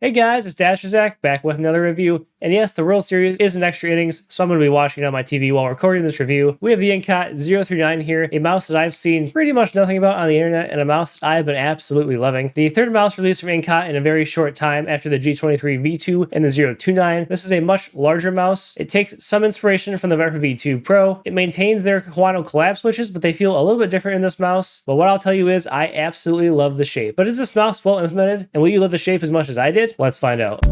Hey guys, it's Dasher Zach back with another review. And yes, the World Series is an extra innings, so I'm going to be watching it on my TV while recording this review. We have the Incott 039 here, a mouse that I've seen pretty much nothing about on the internet, and a mouse that I've been absolutely loving. The third mouse released from Incott in a very short time after the G23 V2 and the 029. This is a much larger mouse. It takes some inspiration from the Viper V2 Pro. It maintains their quantum collab switches, but they feel a little bit different in this mouse. But what I'll tell you is I absolutely love the shape. But is this mouse well implemented? And will you love the shape as much as I did? Let's find out.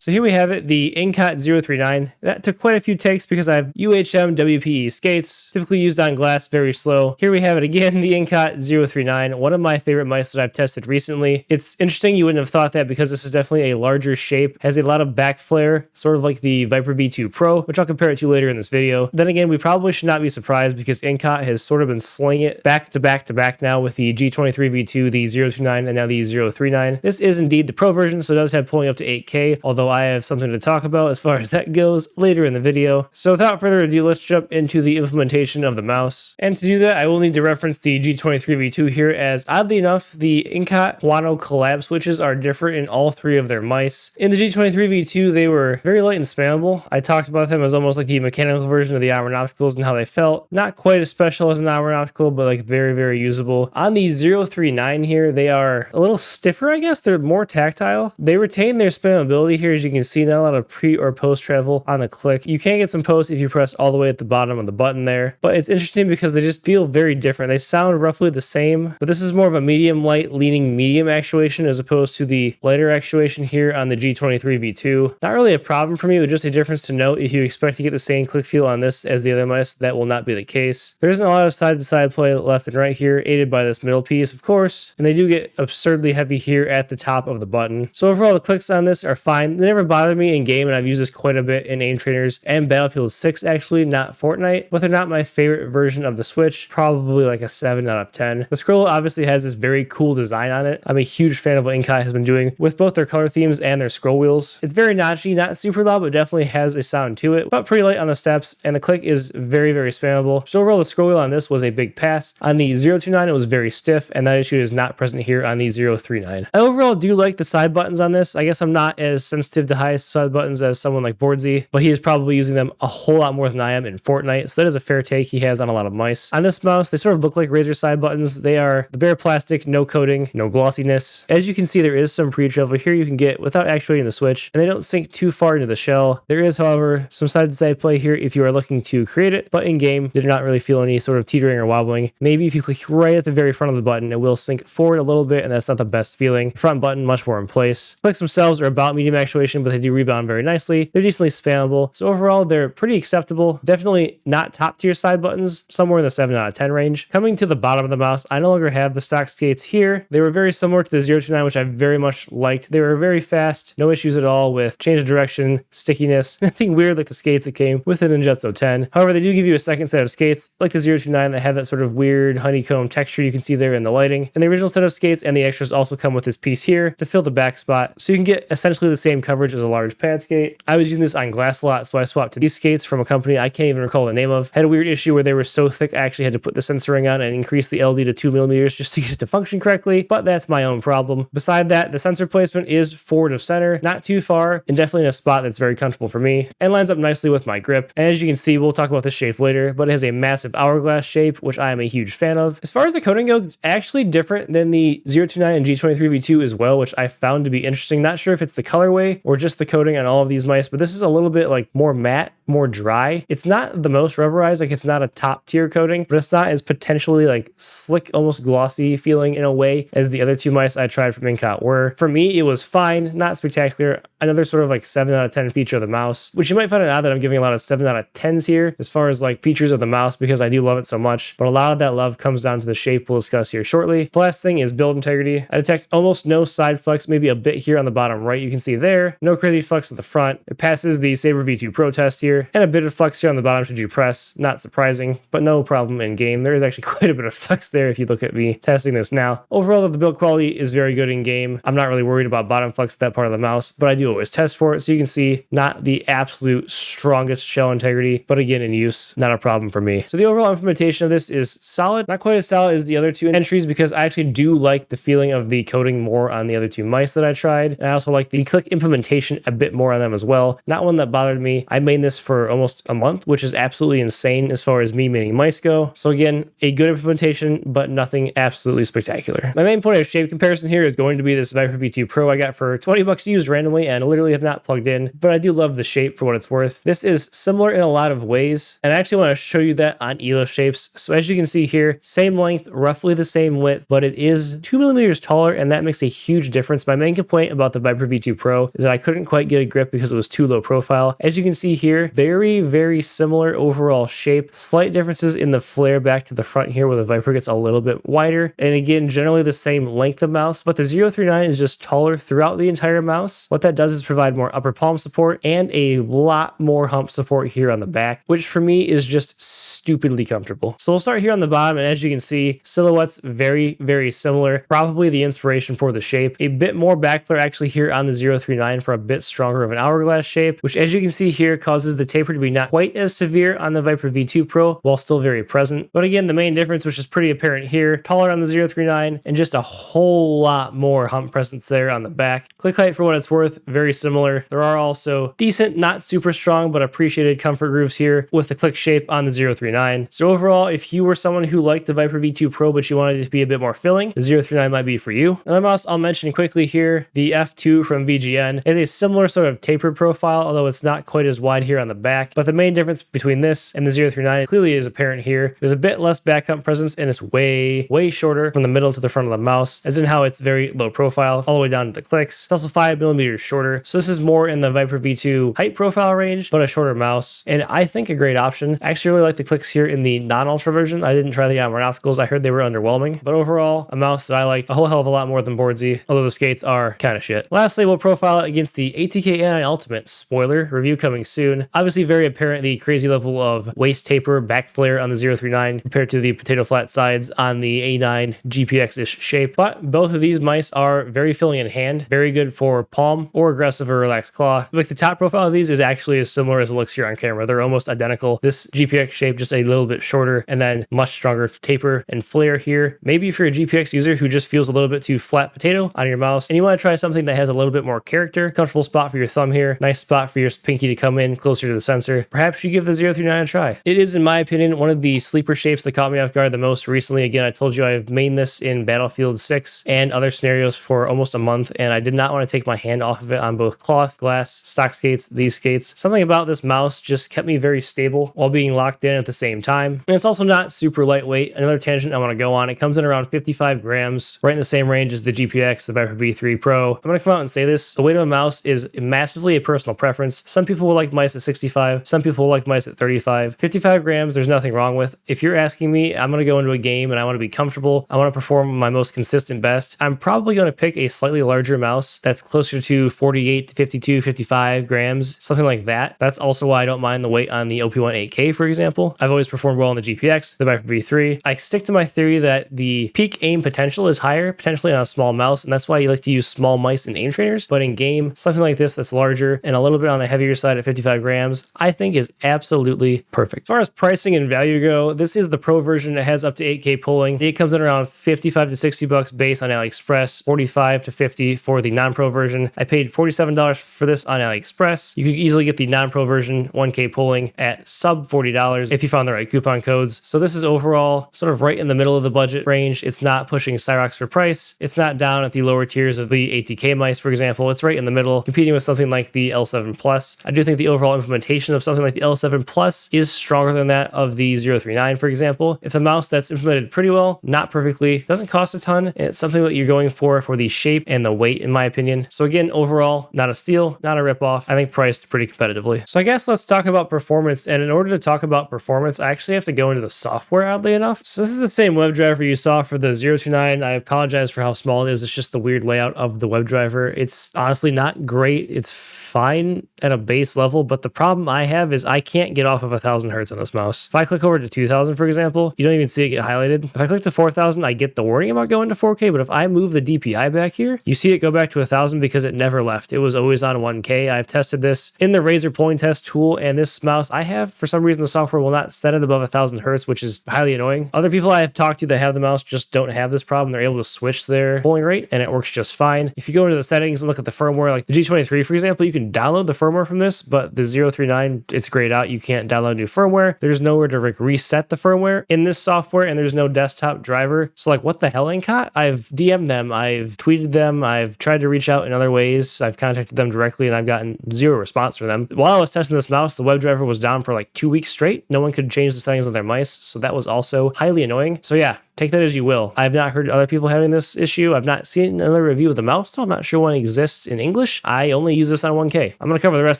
So here we have it, the Incott 039. That took quite a few takes because I have UHM WPE skates, typically used on glass, very slow. Here we have it again, the Incott 039, one of my favorite mice that I've tested recently. It's interesting, you wouldn't have thought that because this is definitely a larger shape, has a lot of back flare, sort of like the Viper V2 Pro, which I'll compare it to later in this video. Then again, we probably should not be surprised because Incott has sort of been slinging it back to back to back now with the G23 V2, the 029, and now the 039. This is indeed the Pro version, so it does have pulling up to 8K, although I have something to talk about as far as that goes later in the video. So without further ado, let's jump into the implementation of the mouse. And to do that, I will need to reference the G23 V2 here, as oddly enough, the Incott Quanto collab switches are different in all three of their mice. In the G23 V2, they were very light and spammable. I talked about them as almost like the mechanical version of the Iron Opticals and how they felt. Not quite as special as an Iron Optical, but like very, very usable. On the 039 here, they are a little stiffer, I guess. They're more tactile. They retain their spammability here, as you can see, not a lot of pre or post travel on the click. You can get some post if you press all the way at the bottom of the button there, but it's interesting because they just feel very different. They sound roughly the same, but this is more of a medium light leaning medium actuation as opposed to the lighter actuation here on the G23 V2. Not really a problem for me, but just a difference to note. If you expect to get the same click feel on this as the other mice, that will not be the case. There isn't a lot of side to side play left and right here, aided by this middle piece, of course, and they do get absurdly heavy here at the top of the button. So overall, the clicks on this are fine. They never bother me in game, and I've used this quite a bit in Aim Trainers and Battlefield 6, actually, not Fortnite, but they're not my favorite version of the Switch. Probably like a 7 out of 10. The scroll obviously has this very cool design on it. I'm a huge fan of what Incott has been doing with both their color themes and their scroll wheels. It's very notchy, not super loud, but definitely has a sound to it, but pretty light on the steps, and the click is very, very spammable. So overall, the scroll wheel on this was a big pass. On the 029, it was very stiff, and that issue is not present here on the 039. I overall do like the side buttons on this. I guess I'm not as sensitive to high side buttons as someone like Boardsy, but he is probably using them a whole lot more than I am in Fortnite, so that is a fair take he has on a lot of mice. On this mouse, they sort of look like Razer side buttons. They are the bare plastic, no coating, no glossiness. As you can see, there is some pre-travel here you can get without actuating the switch, and they don't sink too far into the shell. There is, however, some side-to-side play here if you are looking to create it, but in-game, did not really feel any sort of teetering or wobbling. Maybe if you click right at the very front of the button, it will sink forward a little bit, and that's not the best feeling. The front button, much more in place. Clicks themselves are about medium actuation, but they do rebound very nicely. They're decently spammable, so overall they're pretty acceptable. Definitely not top tier side buttons, somewhere in the 7 out of 10 range. Coming to the bottom of the mouse, I no longer have the stock skates here. They were very similar to the 029, which I very much liked. They were very fast, no issues at all with change of direction, stickiness, nothing weird like the skates that came with an Ninjutsu 10. However, they do give you a second set of skates like the 029 that have that sort of weird honeycomb texture you can see there in the lighting. And the original set of skates and the extras also come with this piece here to fill the back spot, so you can get essentially the same coverage as a large pad skate. I was using this on glass a lot, so I swapped to these skates from a company I can't even recall the name of. Had a weird issue where they were so thick I actually had to put the sensor ring on and increase the LD to 2mm just to get it to function correctly, but that's my own problem. Beside that, the sensor placement is forward of center, not too far, and definitely in a spot that's very comfortable for me, and lines up nicely with my grip. And as you can see, we'll talk about this shape later, but it has a massive hourglass shape, which I am a huge fan of. As far as the coating goes, it's actually different than the 029 and G23 V2 as well, which I found to be interesting. Not sure if it's the colorway or just the coating on all of these mice, but this is a little bit like more matte, more dry. It's not the most rubberized, like it's not a top tier coating, but it's not as potentially like slick, almost glossy feeling in a way as the other two mice I tried from Incott were. For me, it was fine, not spectacular. Another sort of like 7 out of 10 feature of the mouse, which you might find it odd that I'm giving a lot of 7 out of 10s here as far as like features of the mouse because I do love it so much, but a lot of that love comes down to the shape we'll discuss here shortly. The last thing is build integrity. I detect almost no side flex, maybe a bit here on the bottom right. You can see there, no crazy flex at the front. It passes the Saber V2 Pro test here. here, and a bit of flex here on the bottom should you press. Not surprising, but no problem in game. There is actually quite a bit of flex there if you look at me testing this now. Overall, the build quality is very good in game. I'm not really worried about bottom flex at that part of the mouse, but I do always test for it. So you can see not the absolute strongest shell integrity, but again, in use, not a problem for me. So the overall implementation of this is solid. Not quite as solid as the other two entries because I actually do like the feeling of the coating more on the other two mice that I tried. And I also like the click implementation a bit more on them as well. Not one that bothered me. I made this for almost a month, which is absolutely insane as far as me maining mice go. So again, a good implementation, but nothing absolutely spectacular. My main point of shape comparison here is going to be this Viper V2 Pro I got for 20 bucks used randomly and literally have not plugged in, but I do love the shape for what it's worth. This is similar in a lot of ways, and I actually want to show you that on ELO shapes. So as you can see here, same length, roughly the same width, but it is 2 millimeters taller, and that makes a huge difference. My main complaint about the Viper V2 Pro is that I couldn't quite get a grip because it was too low profile. As you can see here, very, very similar overall shape. Slight differences in the flare back to the front here where the Viper gets a little bit wider. And again, generally the same length of mouse, but the 039 is just taller throughout the entire mouse. What that does is provide more upper palm support and a lot more hump support here on the back, which for me is just stupidly comfortable. So we'll start here on the bottom, and as you can see, silhouettes very, very similar. Probably the inspiration for the shape. A bit more back flare actually here on the 039 for a bit stronger of an hourglass shape, which as you can see here causes the taper to be not quite as severe on the Viper V2 Pro while still very present. But again, the main difference, which is pretty apparent here, taller on the 039 and just a whole lot more hump presence there on the back. Click height for what it's worth, very similar. There are also decent, not super strong, but appreciated comfort grooves here with the click shape on the 039. So overall, if you were someone who liked the Viper V2 Pro but you wanted it to be a bit more filling, the 039 might be for you. Another mouse I'll mention quickly here, the F2 from VGN, is a similar sort of tapered profile, although it's not quite as wide here on the back. But the main difference between this and the 039 clearly is apparent here. There's a bit less back hump presence, and it's way, way shorter from the middle to the front of the mouse, as in how it's very low profile all the way down to the clicks. It's also 5 millimeters shorter, so this is more in the Viper V2 height profile range, but a shorter mouse, and I think a great option. I actually really like the clicks here in the non-ultra version. I didn't try the Iron opticals. I heard they were underwhelming, but overall, a mouse that I liked a whole hell of a lot more than Boardsy, although the skates are kind of shit. Lastly, we'll profile it against the ATK A9 Ultimate. Spoiler, review coming soon. Obviously very apparent the crazy level of waist taper, back flare on the 039 compared to the potato flat sides on the A9 GPX-ish shape, but both of these mice are very filling in hand, very good for palm or aggressive or relaxed claw. Like the top profile of these is actually as similar as it looks here on camera. They're almost identical. This GPX shape just a little bit shorter and then much stronger taper and flare here. Maybe if you're a GPX user who just feels a little bit too flat potato on your mouse and you want to try something that has a little bit more character, comfortable spot for your thumb here, nice spot for your pinky to come in closer to the sensor, perhaps you give the 039 a try. It is, in my opinion, one of the sleeper shapes that caught me off guard the most recently. Again, I told you I've mained this in Battlefield 6 and other scenarios for almost a month, and I did not want to take my hand off of it on both cloth, glass, stock skates, these skates. Something about this mouse just kept me very stable while being locked in at the same time. And it's also not super lightweight. Another tangent I want to go on, it comes in around 55 grams, right in the same range as the GPX, the Viper V3 Pro. I'm going to come out and say this, the weight of a mouse is massively a personal preference. Some people will like mice at 65, some people will like mice at 35. 55 grams, there's nothing wrong with. If you're asking me, I'm going to go into a game and I want to be comfortable, I want to perform my most consistent best, I'm probably going to pick a slightly larger mouse that's closer to 48 to 52, 55 grams, something like that. That's also why I don't mind the weight on the OP1 8K, for example. I've always performed well on the GPX, the Viper V3. I stick to my theory that the peak aim potential is higher, potentially on a small mouse, and that's why you like to use small mice in aim trainers. But in game, something like this that's larger and a little bit on the heavier side at 55 grams, I think is absolutely perfect. As far as pricing and value go, this is the Pro version. It has up to 8K pulling. It comes in around 55 to 60 bucks base on AliExpress, 45 to 50 for the non-Pro version. I paid $47 for this on AliExpress. You could easily get the non-Pro version 1K pulling at sub $40 if you found the right coupon codes. So this is overall sort of right in the middle of the budget range. It's not pushing Cyrox for price. It's not down at the lower tiers of the ATK mice, for example. It's right in the middle, competing with something like the L7 Plus. I do think the overall implementation of something like the L7 Plus is stronger than that of the 039, for example. It's a mouse that's implemented pretty well, not perfectly, doesn't cost a ton, and it's something that you're going for the shape and the weight, in my opinion. So again, overall, not a steal, not a ripoff. I think priced pretty competitively. So I guess let's talk about performance. And in order to talk about performance, I actually have to go into the software, oddly enough. So this is the same WebDriver you saw for the 029. I apologize for how small it is. It's just the weird layout of the WebDriver. It's honestly not great. It's fine at a base level, but the problem I have is I can't get off of 1000 hertz on this mouse. If I click over to 2000, for example, you don't even see it get highlighted. If I click to 4000, I get the warning about going to 4K, but if I move the DPI back here, you see it go back to 1000 because it never left. It was always on 1K. I've tested this in the Razer polling test tool, and this mouse I have, for some reason, the software will not set it above 1000 hertz, which is highly annoying. Other people I have talked to that have the mouse just don't have this problem. They're able to switch their polling rate, and it works just fine. If you go into the settings and look at the firmware, like the G23, for example, you can download the firmware from this, but the 039, it's grayed out. You can't download new firmware. There's nowhere to reset the firmware in this software, and there's no desktop driver. So like, what the hell, Incott? I've DM'd them, I've tweeted them, I've tried to reach out in other ways, I've contacted them directly, and I've gotten zero response from them. While I was testing this mouse, the web driver was down for like 2 weeks straight. No one could change the settings on their mice, so that was also highly annoying. So yeah, take that as you will. I've not heard other people having this issue. I've not seen another review of the mouse, so I'm not sure one exists in English. I only use this on 1K. I'm going to cover the rest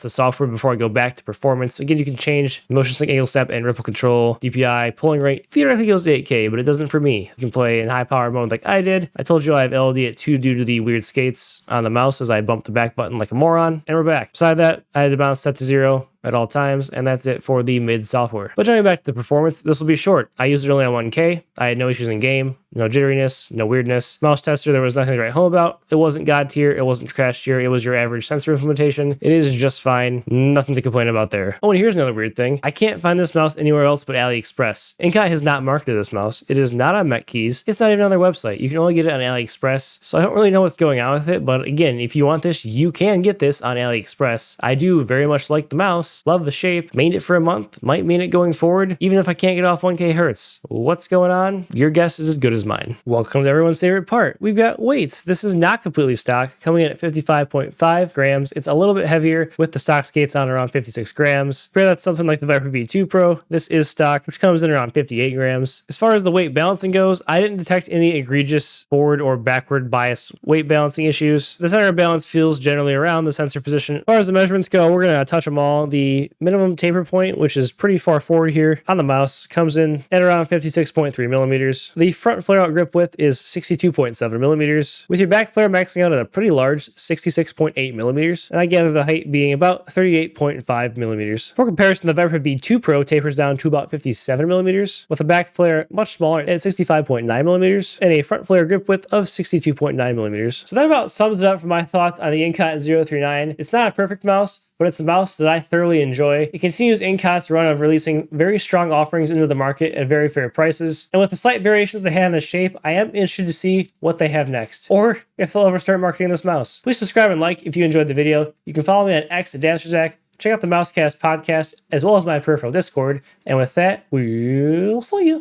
of the software before I go back to performance. Again, you can change motion sync angle step and ripple control, DPI, polling rate. Theoretically goes to 8K, but it doesn't for me. You can play in high power mode like I did. I told you I have LD at 2 due to the weird skates on the mouse as I bumped the back button like a moron, and we're back. Beside that, I had the bounce set to 0 at all times, and that's it for the mid software. But jumping back to the performance, this will be short. I used it only on 1K. I had no issues in game, no jitteriness, no weirdness. Mouse tester, there was nothing to write home about. It wasn't God tier, it wasn't crash tier, it was your average sensor implementation. It is just fine, nothing to complain about there. Oh, and here's another weird thing. I can't find this mouse anywhere else but AliExpress. Incott has not marketed this mouse. It is not on MetKeys. It's not even on their website. You can only get it on AliExpress, so I don't really know what's going on with it, but again, if you want this, you can get this on AliExpress. I do very much like the mouse, love the shape, mained it for a month, might mean it going forward, even if I can't get off 1K hertz. What's going on? Your guess is as good as mine. Welcome to everyone's favorite part. We've got weights. This is not completely stock, coming in at 55.5 grams. It's a little bit heavier with the stock skates on around 56 grams. Compare that to something like the Viper V2 Pro. This is stock, which comes in around 58 grams. As far as the weight balancing goes, I didn't detect any egregious forward or backward bias weight balancing issues. The center of balance feels generally around the sensor position. As far as the measurements go, we're going to touch them all. The minimum taper point, which is pretty far forward here on the mouse, comes in at around 56.3 millimeters. The front flare out grip width is 62.7 millimeters, with your back flare maxing out at a pretty large 66.8 millimeters, and I gather the height being about 38.5 millimeters. For comparison, the Viper V2 Pro tapers down to about 57 millimeters, with a back flare much smaller at 65.9 millimeters, and a front flare grip width of 62.9 millimeters. So that about sums it up for my thoughts on the Incott 039. It's not a perfect mouse, but it's a mouse that I thoroughly enjoy. It continues Incott's run of releasing very strong offerings into the market at very fair prices, and with the slight variations they had in the shape, I am interested to see what they have next, or if they'll ever start marketing this mouse. Please subscribe and like if you enjoyed the video. You can follow me on X at DancerZack. Check out the Mousecast podcast, as well as my peripheral Discord, and with that, we'll see you.